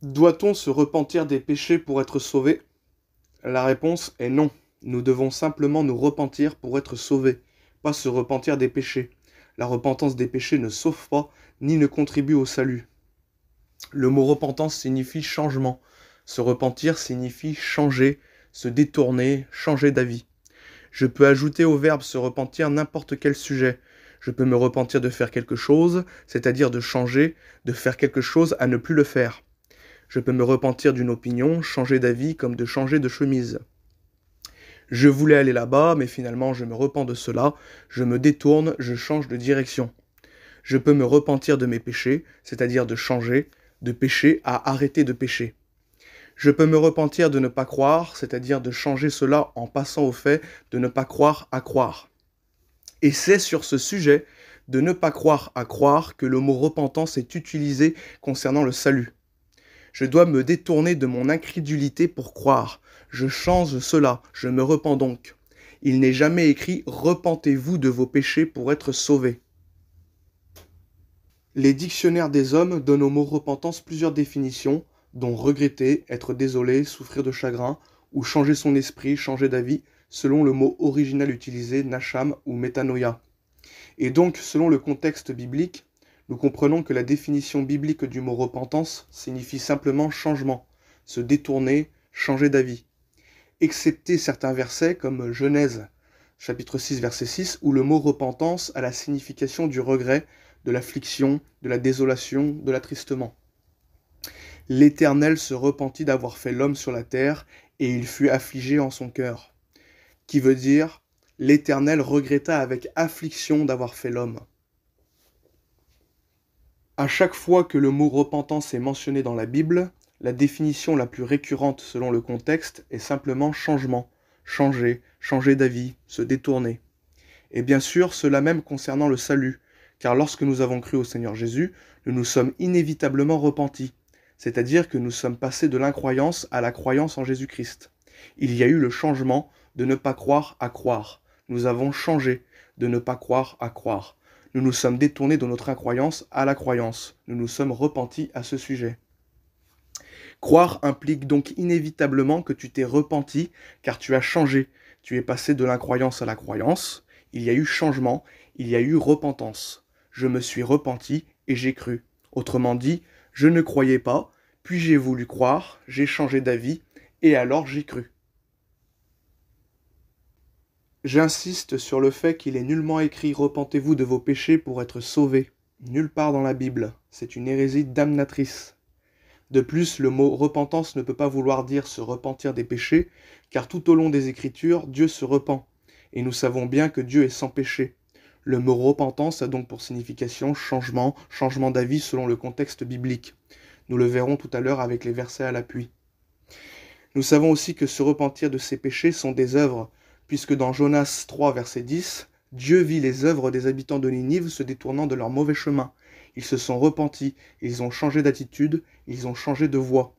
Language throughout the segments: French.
Doit-on se repentir des péchés pour être sauvé? La réponse est non. Nous devons simplement nous repentir pour être sauvés, pas se repentir des péchés. La repentance des péchés ne sauve pas, ni ne contribue au salut. Le mot repentance signifie changement. Se repentir signifie changer, se détourner, changer d'avis. Je peux ajouter au verbe se repentir n'importe quel sujet. Je peux me repentir de faire quelque chose, c'est-à-dire de changer, de faire quelque chose à ne plus le faire. Je peux me repentir d'une opinion, changer d'avis comme de changer de chemise. Je voulais aller là-bas, mais finalement je me repens de cela, je me détourne, je change de direction. Je peux me repentir de mes péchés, c'est-à-dire de changer, de pécher à arrêter de pécher. Je peux me repentir de ne pas croire, c'est-à-dire de changer cela en passant au fait de ne pas croire à croire. Et c'est sur ce sujet de ne pas croire à croire que le mot repentance est utilisé concernant le salut. Je dois me détourner de mon incrédulité pour croire. Je change cela, je me repens donc. Il n'est jamais écrit « Repentez-vous de vos péchés pour être sauvés ». Les dictionnaires des hommes donnent au mot repentance plusieurs définitions, dont regretter, être désolé, souffrir de chagrin, ou changer son esprit, changer d'avis, selon le mot original utilisé, nacham ou métanoïa. Et donc, selon le contexte biblique, nous comprenons que la définition biblique du mot repentance signifie simplement changement, se détourner, changer d'avis. Excepté certains versets comme Genèse, chapitre 6, verset 6, où le mot repentance a la signification du regret, de l'affliction, de la désolation, de l'attristement. L'Éternel se repentit d'avoir fait l'homme sur la terre, et il fut affligé en son cœur. Qui veut dire, l'Éternel regretta avec affliction d'avoir fait l'homme. À chaque fois que le mot repentance est mentionné dans la Bible, la définition la plus récurrente selon le contexte est simplement changement, changer, changer d'avis, se détourner. Et bien sûr, cela même concernant le salut, car lorsque nous avons cru au Seigneur Jésus, nous nous sommes inévitablement repentis, c'est-à-dire que nous sommes passés de l'incroyance à la croyance en Jésus-Christ. Il y a eu le changement de ne pas croire à croire. Nous avons changé de ne pas croire à croire. Nous nous sommes détournés de notre incroyance à la croyance. Nous nous sommes repentis à ce sujet. Croire implique donc inévitablement que tu t'es repenti car tu as changé. Tu es passé de l'incroyance à la croyance. Il y a eu changement, il y a eu repentance. Je me suis repenti et j'ai cru. Autrement dit, je ne croyais pas, puis j'ai voulu croire, j'ai changé d'avis et alors j'ai cru. J'insiste sur le fait qu'il est nullement écrit « Repentez-vous de vos péchés pour être sauvés ». Nulle part dans la Bible. C'est une hérésie damnatrice. De plus, le mot « repentance » ne peut pas vouloir dire se repentir des péchés, car tout au long des Écritures, Dieu se repent. Et nous savons bien que Dieu est sans péché. Le mot « repentance » a donc pour signification changement, changement d'avis selon le contexte biblique. Nous le verrons tout à l'heure avec les versets à l'appui. Nous savons aussi que se repentir de ses péchés sont des œuvres, puisque dans Jonas 3, verset 10, Dieu vit les œuvres des habitants de Ninive se détournant de leur mauvais chemin. Ils se sont repentis, ils ont changé d'attitude, ils ont changé de voie.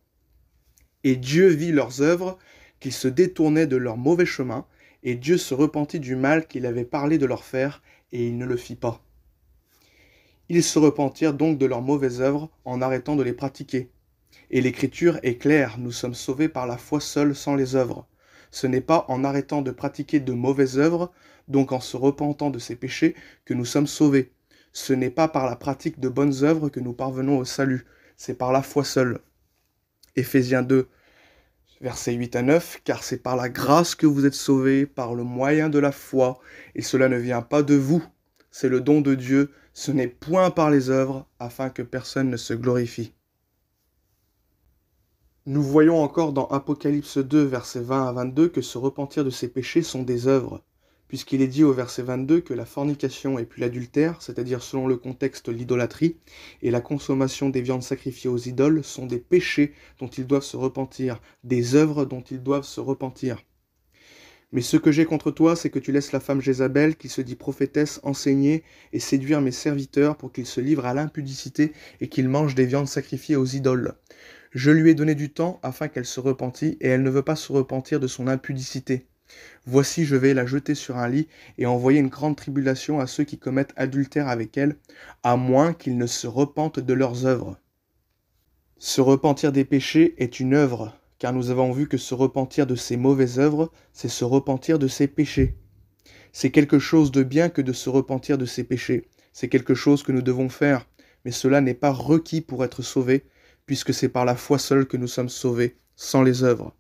Et Dieu vit leurs œuvres, qu'ils se détournaient de leur mauvais chemin, et Dieu se repentit du mal qu'il avait parlé de leur faire, et il ne le fit pas. Ils se repentirent donc de leurs mauvaises œuvres en arrêtant de les pratiquer. Et l'Écriture est claire, nous sommes sauvés par la foi seule sans les œuvres. Ce n'est pas en arrêtant de pratiquer de mauvaises œuvres, donc en se repentant de ses péchés, que nous sommes sauvés. Ce n'est pas par la pratique de bonnes œuvres que nous parvenons au salut, c'est par la foi seule. Éphésiens 2, versets 8 à 9, car c'est par la grâce que vous êtes sauvés, par le moyen de la foi, et cela ne vient pas de vous, c'est le don de Dieu, ce n'est point par les œuvres, afin que personne ne se glorifie. Nous voyons encore dans Apocalypse 2, versets 20 à 22, que se repentir de ses péchés sont des œuvres, puisqu'il est dit au verset 22 que la fornication et puis l'adultère, c'est-à-dire selon le contexte l'idolâtrie, et la consommation des viandes sacrifiées aux idoles sont des péchés dont ils doivent se repentir, des œuvres dont ils doivent se repentir. Mais ce que j'ai contre toi, c'est que tu laisses la femme Jézabel, qui se dit prophétesse, enseigner et séduire mes serviteurs pour qu'ils se livrent à l'impudicité et qu'ils mangent des viandes sacrifiées aux idoles. Je lui ai donné du temps afin qu'elle se repentît, et elle ne veut pas se repentir de son impudicité. Voici, je vais la jeter sur un lit et envoyer une grande tribulation à ceux qui commettent adultère avec elle, à moins qu'ils ne se repentent de leurs œuvres. Se repentir des péchés est une œuvre, car nous avons vu que se repentir de ses mauvaises œuvres, c'est se repentir de ses péchés. C'est quelque chose de bien que de se repentir de ses péchés. C'est quelque chose que nous devons faire, mais cela n'est pas requis pour être sauvé, puisque c'est par la foi seule que nous sommes sauvés, sans les œuvres.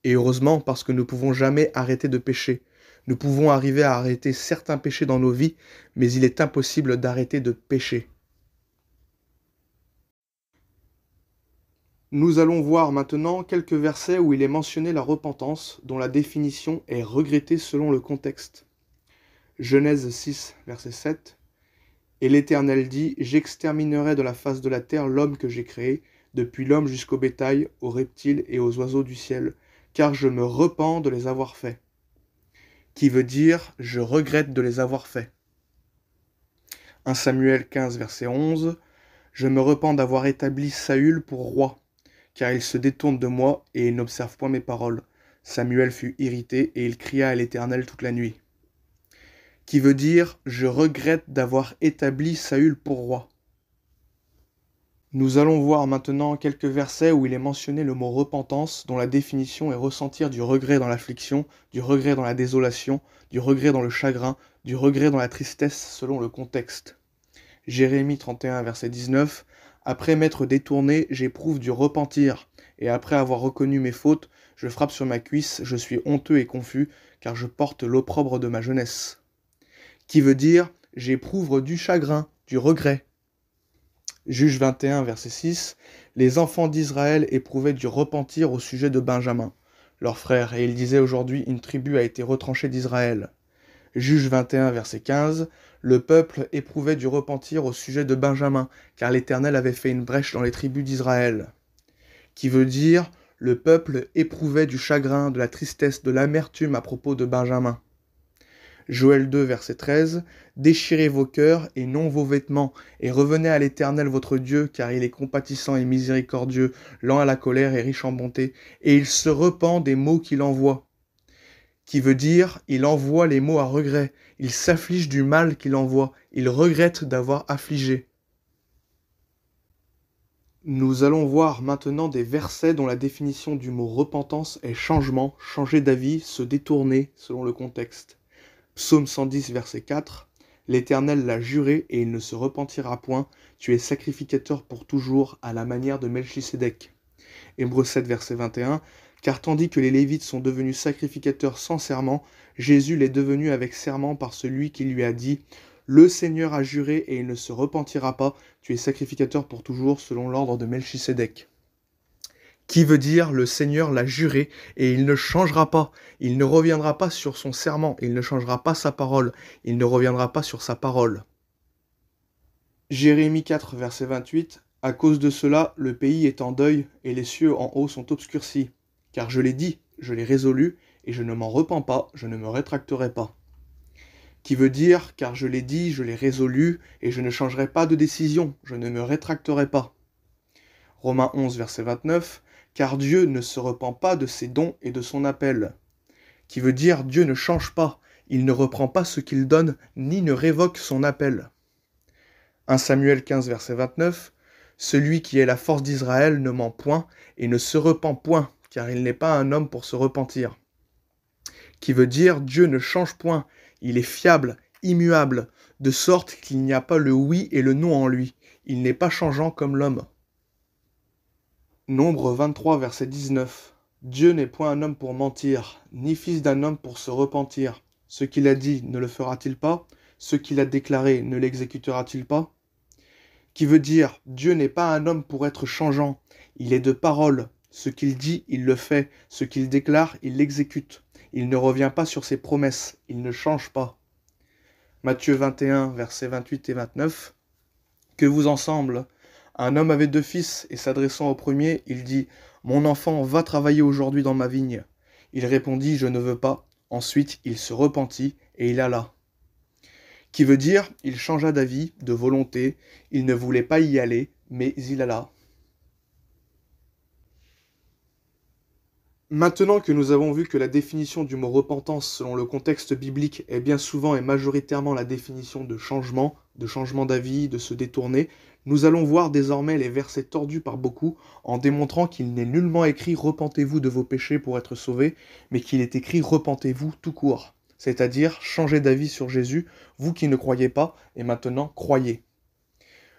Et heureusement, parce que nous ne pouvons jamais arrêter de pécher. Nous pouvons arriver à arrêter certains péchés dans nos vies, mais il est impossible d'arrêter de pécher. Nous allons voir maintenant quelques versets où il est mentionné la repentance, dont la définition est regrettée selon le contexte. Genèse 6, verset 7. Et l'Éternel dit, j'exterminerai de la face de la terre l'homme que j'ai créé, depuis l'homme jusqu'au bétail, aux reptiles et aux oiseaux du ciel, car je me repens de les avoir faits. Qui veut dire, je regrette de les avoir faits. 1 Samuel 15, verset 11. Je me repens d'avoir établi Saül pour roi, car il se détourne de moi et il n'observe point mes paroles. Samuel fut irrité et il cria à l'Éternel toute la nuit. Qui veut dire, je regrette d'avoir établi Saül pour roi. Nous allons voir maintenant quelques versets où il est mentionné le mot repentance, dont la définition est ressentir du regret dans l'affliction, du regret dans la désolation, du regret dans le chagrin, du regret dans la tristesse selon le contexte. Jérémie 31, verset 19. Après m'être détourné, j'éprouve du repentir, et après avoir reconnu mes fautes, je frappe sur ma cuisse, je suis honteux et confus, car je porte l'opprobre de ma jeunesse. Qui veut dire, j'éprouve du chagrin, du regret. Juge 21, verset 6, les enfants d'Israël éprouvaient du repentir au sujet de Benjamin, leur frère, et ils disaient aujourd'hui, une tribu a été retranchée d'Israël. Juge 21, verset 15, le peuple éprouvait du repentir au sujet de Benjamin, car l'Éternel avait fait une brèche dans les tribus d'Israël. Qui veut dire, le peuple éprouvait du chagrin, de la tristesse, de l'amertume à propos de Benjamin. Joël 2, verset 13, « Déchirez vos cœurs et non vos vêtements, et revenez à l'Éternel votre Dieu, car il est compatissant et miséricordieux, lent à la colère et riche en bonté, et il se repent des maux qu'il envoie. » Qui veut dire, il envoie les maux à regret, il s'afflige du mal qu'il envoie, il regrette d'avoir affligé. Nous allons voir maintenant des versets dont la définition du mot repentance est changement, changer d'avis, se détourner selon le contexte. Psaume 110, verset 4. L'Éternel l'a juré et il ne se repentira point. Tu es sacrificateur pour toujours à la manière de Melchisédek. Hébreux 7, verset 21. Car tandis que les Lévites sont devenus sacrificateurs sans serment, Jésus l'est devenu avec serment par celui qui lui a dit « Le Seigneur a juré et il ne se repentira pas. Tu es sacrificateur pour toujours selon l'ordre de Melchisédek. » Qui veut dire le Seigneur l'a juré et il ne changera pas, il ne reviendra pas sur son serment, il ne changera pas sa parole, il ne reviendra pas sur sa parole. Jérémie 4, verset 28, « À cause de cela, le pays est en deuil et les cieux en haut sont obscurcis. Car je l'ai dit, je l'ai résolu, et je ne m'en repens pas, je ne me rétracterai pas. » Qui veut dire, car je l'ai dit, je l'ai résolu, et je ne changerai pas de décision, je ne me rétracterai pas. Romains 11, verset 29, car Dieu ne se repent pas de ses dons et de son appel. Qui veut dire Dieu ne change pas, il ne reprend pas ce qu'il donne, ni ne révoque son appel. 1 Samuel 15, verset 29, celui qui est la force d'Israël ne ment point et ne se repent point, car il n'est pas un homme pour se repentir. Qui veut dire Dieu ne change point, il est fiable, immuable, de sorte qu'il n'y a pas le oui et le non en lui, il n'est pas changeant comme l'homme. Nombre 23, verset 19. Dieu n'est point un homme pour mentir, ni fils d'un homme pour se repentir. Ce qu'il a dit, ne le fera-t-il pas? Ce qu'il a déclaré, ne l'exécutera-t-il pas? Qui veut dire, Dieu n'est pas un homme pour être changeant, il est de parole. Ce qu'il dit, il le fait. Ce qu'il déclare, il l'exécute. Il ne revient pas sur ses promesses, il ne change pas. Matthieu 21, versets 28 et 29. Que vous ensemble. Un homme avait 2 fils, et s'adressant au premier, il dit « Mon enfant, va travailler aujourd'hui dans ma vigne. » Il répondit « Je ne veux pas. » Ensuite, il se repentit, et il alla. Qui veut dire, il changea d'avis, de volonté, il ne voulait pas y aller, mais il alla. Maintenant que nous avons vu que la définition du mot repentance selon le contexte biblique est bien souvent et majoritairement la définition de changement d'avis, de se détourner, Nous allons voir désormais les versets tordus par beaucoup en démontrant qu'il n'est nullement écrit « Repentez-vous de vos péchés pour être sauvés », mais qu'il est écrit « Repentez-vous tout court », c'est-à-dire changez d'avis sur Jésus, vous qui ne croyez pas, et maintenant croyez.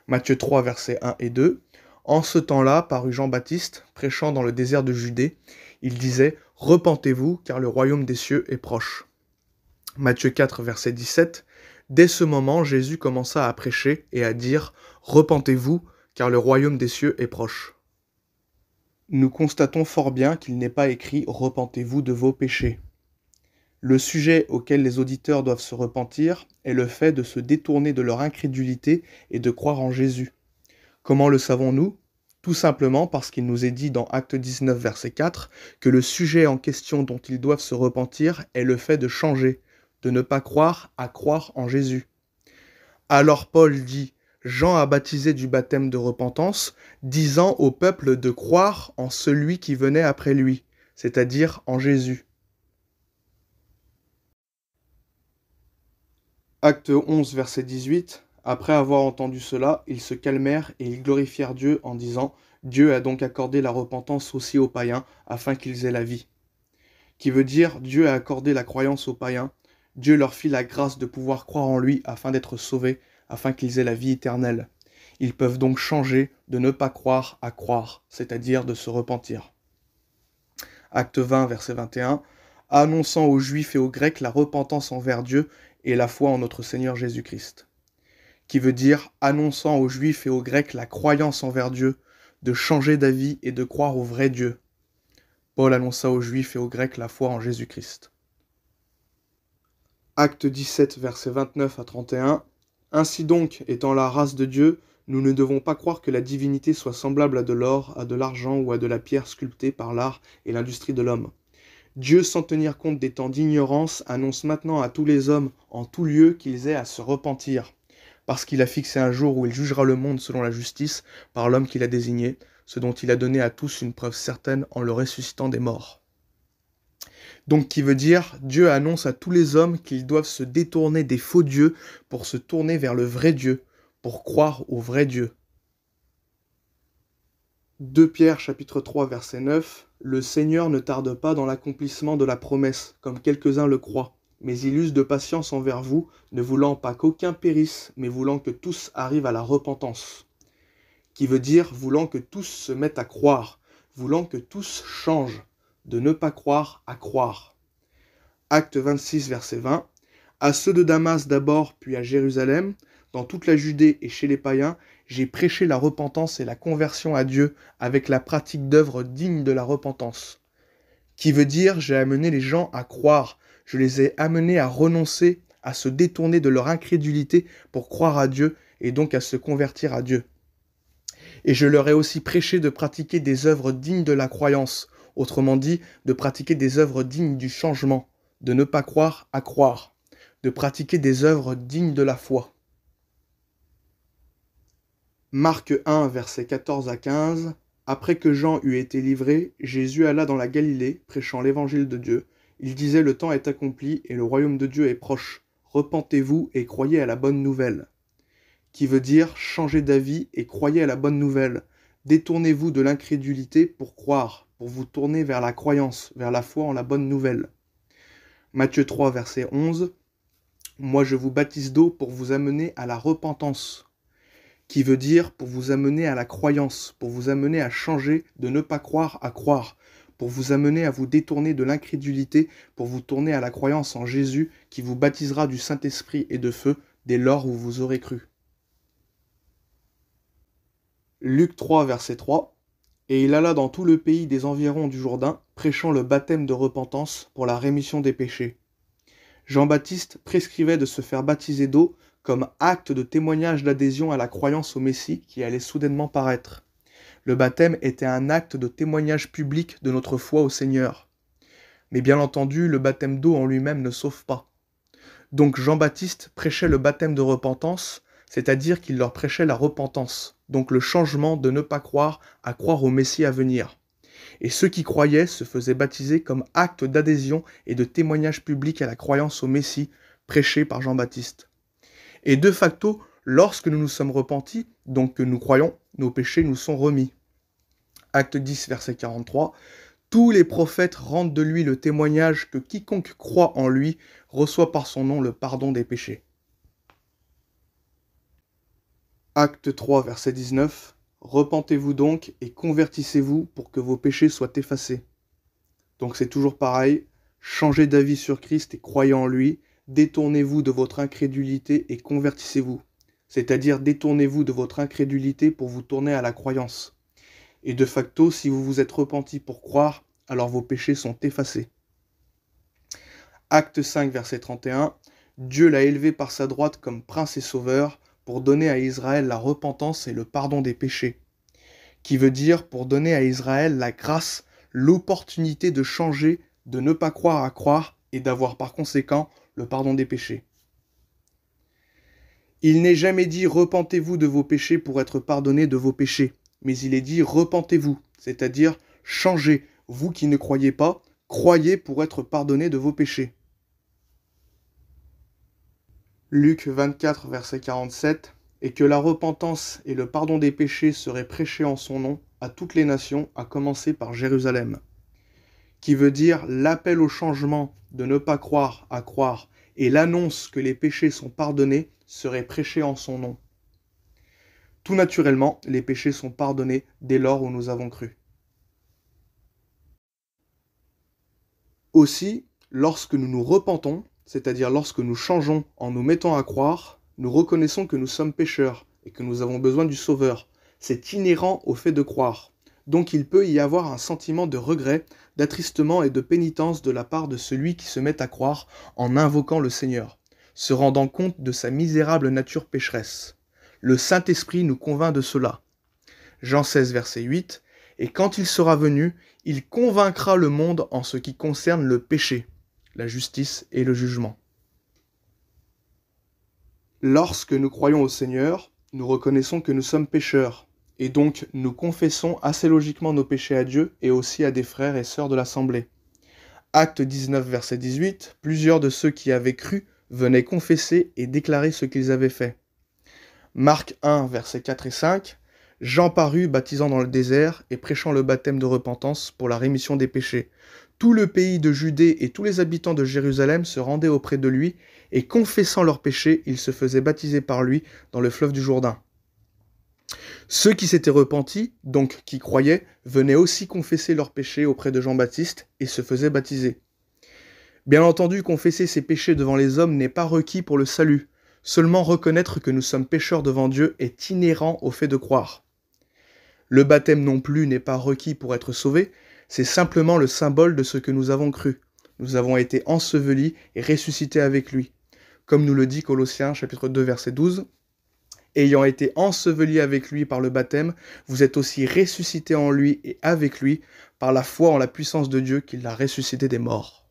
Matthieu 3, versets 1 et 2. En ce temps-là, parut Jean-Baptiste, prêchant dans le désert de Judée. Il disait « Repentez-vous, car le royaume des cieux est proche ». Matthieu 4, verset 17. Dès ce moment, Jésus commença à prêcher et à dire « Repentez-vous, car le royaume des cieux est proche ». Nous constatons fort bien qu'il n'est pas écrit « Repentez-vous de vos péchés ». Le sujet auquel les auditeurs doivent se repentir est le fait de se détourner de leur incrédulité et de croire en Jésus. Comment le savons-nous ? Tout simplement parce qu'il nous est dit dans Acte 19, verset 4, que le sujet en question dont ils doivent se repentir est le fait de changer, de ne pas croire à croire en Jésus. Alors Paul dit « Jean a baptisé du baptême de repentance, disant au peuple de croire en celui qui venait après lui, c'est-à-dire en Jésus. » Acte 11, verset 18. Après avoir entendu cela, ils se calmèrent et ils glorifièrent Dieu en disant « Dieu a donc accordé la repentance aussi aux païens, afin qu'ils aient la vie. » Qui veut dire Dieu a accordé la croyance aux païens, Dieu leur fit la grâce de pouvoir croire en lui afin d'être sauvés, afin qu'ils aient la vie éternelle. Ils peuvent donc changer de ne pas croire à croire, c'est-à-dire de se repentir. Acte 20, verset 21. Annonçant aux Juifs et aux Grecs la repentance envers Dieu et la foi en notre Seigneur Jésus-Christ. Qui veut dire annonçant aux Juifs et aux Grecs la croyance envers Dieu, de changer d'avis et de croire au vrai Dieu. Paul annonça aux Juifs et aux Grecs la foi en Jésus-Christ. Acte 17, versets 29 à 31. Ainsi donc, étant la race de Dieu, nous ne devons pas croire que la divinité soit semblable à de l'or, à de l'argent ou à de la pierre sculptée par l'art et l'industrie de l'homme. Dieu, sans tenir compte des temps d'ignorance, annonce maintenant à tous les hommes, en tout lieu, qu'ils aient à se repentir, parce qu'il a fixé un jour où il jugera le monde selon la justice, par l'homme qu'il a désigné, ce dont il a donné à tous une preuve certaine en le ressuscitant des morts. Donc qui veut dire, Dieu annonce à tous les hommes qu'ils doivent se détourner des faux dieux pour se tourner vers le vrai Dieu, pour croire au vrai Dieu. 2 Pierre chapitre 3 verset 9. Le Seigneur ne tarde pas dans l'accomplissement de la promesse, comme quelques-uns le croient, mais il use de patience envers vous, ne voulant pas qu'aucun périsse, mais voulant que tous arrivent à la repentance. Qui veut dire voulant que tous se mettent à croire, voulant que tous changent, de ne pas croire à croire. Acte 26 verset 20. À ceux de Damas d'abord, puis à Jérusalem, dans toute la Judée et chez les païens, j'ai prêché la repentance et la conversion à Dieu avec la pratique d'œuvres dignes de la repentance. Qui veut dire, j'ai amené les gens à croire, je les ai amenés à renoncer, à se détourner de leur incrédulité pour croire à Dieu et donc à se convertir à Dieu. Et je leur ai aussi prêché de pratiquer des œuvres dignes de la croyance, autrement dit, de pratiquer des œuvres dignes du changement, de ne pas croire à croire, de pratiquer des œuvres dignes de la foi. Marc 1, versets 14 à 15. Après que Jean eut été livré, Jésus alla dans la Galilée, prêchant l'évangile de Dieu. Il disait « Le temps est accompli et le royaume de Dieu est proche. Repentez-vous et croyez à la bonne nouvelle. » Qui veut dire « Changez d'avis et croyez à la bonne nouvelle. Détournez-vous de l'incrédulité pour croire, pour vous tourner vers la croyance, vers la foi en la bonne nouvelle. » Matthieu 3, verset 11. « Moi je vous baptise d'eau pour vous amener à la repentance. » Qui veut dire pour vous amener à la croyance, pour vous amener à changer de ne pas croire à croire, pour vous amener à vous détourner de l'incrédulité, pour vous tourner à la croyance en Jésus qui vous baptisera du Saint-Esprit et de feu dès lors où vous aurez cru. Luc 3, verset 3. Et il alla dans tout le pays des environs du Jourdain, prêchant le baptême de repentance pour la rémission des péchés. Jean-Baptiste prescrivait de se faire baptiser d'eau comme acte de témoignage d'adhésion à la croyance au Messie qui allait soudainement paraître. Le baptême était un acte de témoignage public de notre foi au Seigneur. Mais bien entendu, le baptême d'eau en lui-même ne sauve pas. Donc Jean-Baptiste prêchait le baptême de repentance, c'est-à-dire qu'il leur prêchait la repentance, donc le changement de ne pas croire à croire au Messie à venir. Et ceux qui croyaient se faisaient baptiser comme acte d'adhésion et de témoignage public à la croyance au Messie prêché par Jean-Baptiste. Et de facto, lorsque nous nous sommes repentis, donc que nous croyons, nos péchés nous sont remis. Acte 10, verset 43. Tous les prophètes rendent de lui le témoignage que quiconque croit en lui reçoit par son nom le pardon des péchés. Acte 3, verset 19. Repentez-vous donc et convertissez-vous pour que vos péchés soient effacés. Donc c'est toujours pareil, changez d'avis sur Christ et croyez en lui, détournez-vous de votre incrédulité et convertissez-vous. C'est-à-dire détournez-vous de votre incrédulité pour vous tourner à la croyance. Et de facto, si vous vous êtes repenti pour croire, alors vos péchés sont effacés. Acte 5, verset 31. Dieu l'a élevé par sa droite comme prince et sauveur pour donner à Israël la repentance et le pardon des péchés. Qui veut dire pour donner à Israël la grâce, l'opportunité de changer, de ne pas croire à croire et d'avoir par conséquent le pardon des péchés. Il n'est jamais dit repentez-vous de vos péchés pour être pardonné de vos péchés, mais il est dit repentez-vous, c'est-à-dire changez, vous qui ne croyez pas, croyez pour être pardonné de vos péchés. Luc 24, verset 47, et que la repentance et le pardon des péchés seraient prêchés en son nom à toutes les nations, à commencer par Jérusalem. Qui veut dire l'appel au changement de ne pas croire à croire et l'annonce que les péchés sont pardonnés serait prêché en son nom. Tout naturellement, les péchés sont pardonnés dès lors où nous avons cru. Aussi, lorsque nous nous repentons, c'est-à-dire lorsque nous changeons en nous mettant à croire, nous reconnaissons que nous sommes pécheurs et que nous avons besoin du Sauveur. C'est inhérent au fait de croire. Donc il peut y avoir un sentiment de regret, d'attristement et de pénitence de la part de celui qui se met à croire en invoquant le Seigneur, se rendant compte de sa misérable nature pécheresse. Le Saint-Esprit nous convainc de cela. Jean 16, verset 8. Et quand il sera venu, il convaincra le monde en ce qui concerne le péché, la justice et le jugement. Lorsque nous croyons au Seigneur, nous reconnaissons que nous sommes pécheurs, et donc nous confessons assez logiquement nos péchés à Dieu et aussi à des frères et sœurs de l'Assemblée. Acte 19, verset 18, plusieurs de ceux qui avaient cru venaient confesser et déclarer ce qu'ils avaient fait. Marc 1, versets 4 et 5, Jean parut baptisant dans le désert et prêchant le baptême de repentance pour la rémission des péchés. Tout le pays de Judée et tous les habitants de Jérusalem se rendaient auprès de lui, et confessant leurs péchés, ils se faisaient baptiser par lui dans le fleuve du Jourdain. Ceux qui s'étaient repentis, donc qui croyaient, venaient aussi confesser leurs péchés auprès de Jean-Baptiste et se faisaient baptiser. Bien entendu, confesser ses péchés devant les hommes n'est pas requis pour le salut. Seulement reconnaître que nous sommes pécheurs devant Dieu est inhérent au fait de croire. Le baptême non plus n'est pas requis pour être sauvé, c'est simplement le symbole de ce que nous avons cru. Nous avons été ensevelis et ressuscités avec lui. Comme nous le dit Colossiens chapitre 2 verset 12, ayant été ensevelis avec lui par le baptême, vous êtes aussi ressuscités en lui et avec lui par la foi en la puissance de Dieu qui l'a ressuscité des morts.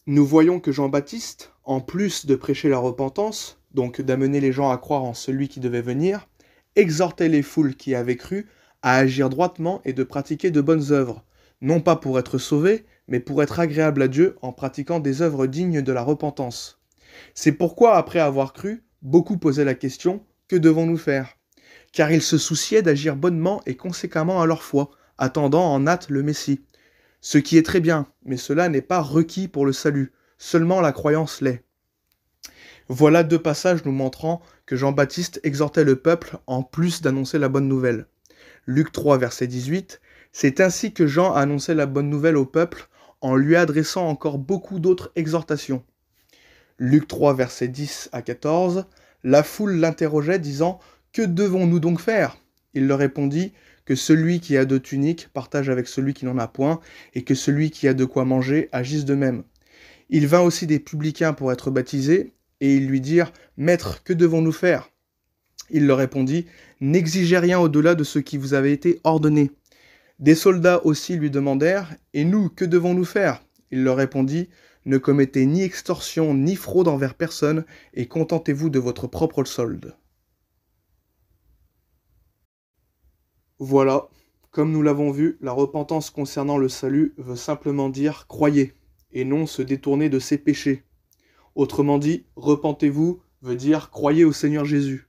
Nous voyons que Jean-Baptiste, en plus de prêcher la repentance, donc d'amener les gens à croire en celui qui devait venir, exhortait les foules qui avaient cru à agir droitement et de pratiquer de bonnes œuvres, non pas pour être sauvés, mais pour être agréables à Dieu en pratiquant des œuvres dignes de la repentance. C'est pourquoi, après avoir cru, beaucoup posaient la question « Que devons-nous faire ?» Car ils se souciaient d'agir bonnement et conséquemment à leur foi, attendant en hâte le Messie. Ce qui est très bien, mais cela n'est pas requis pour le salut, seulement la croyance l'est. Voilà deux passages nous montrant que Jean-Baptiste exhortait le peuple en plus d'annoncer la bonne nouvelle. Luc 3, verset 18, c'est ainsi que Jean annonçait la bonne nouvelle au peuple en lui adressant encore beaucoup d'autres exhortations. Luc 3, verset 10 à 14, la foule l'interrogeait disant « Que devons-nous donc faire ?» Il leur répondit que celui qui a deux tuniques partage avec celui qui n'en a point, et que celui qui a de quoi manger agisse de même. Il vint aussi des publicains pour être baptisés, et ils lui dirent « Maître, que devons-nous faire ?» Il leur répondit « N'exigez rien au-delà de ce qui vous avait été ordonné. » Des soldats aussi lui demandèrent « Et nous, que devons-nous faire ?» Il leur répondit « Ne commettez ni extorsion ni fraude envers personne, et contentez-vous de votre propre solde. » Voilà, comme nous l'avons vu, la repentance concernant le salut veut simplement dire « croyez » et non se détourner de ses péchés. Autrement dit, repentez-vous veut dire croyez au Seigneur Jésus.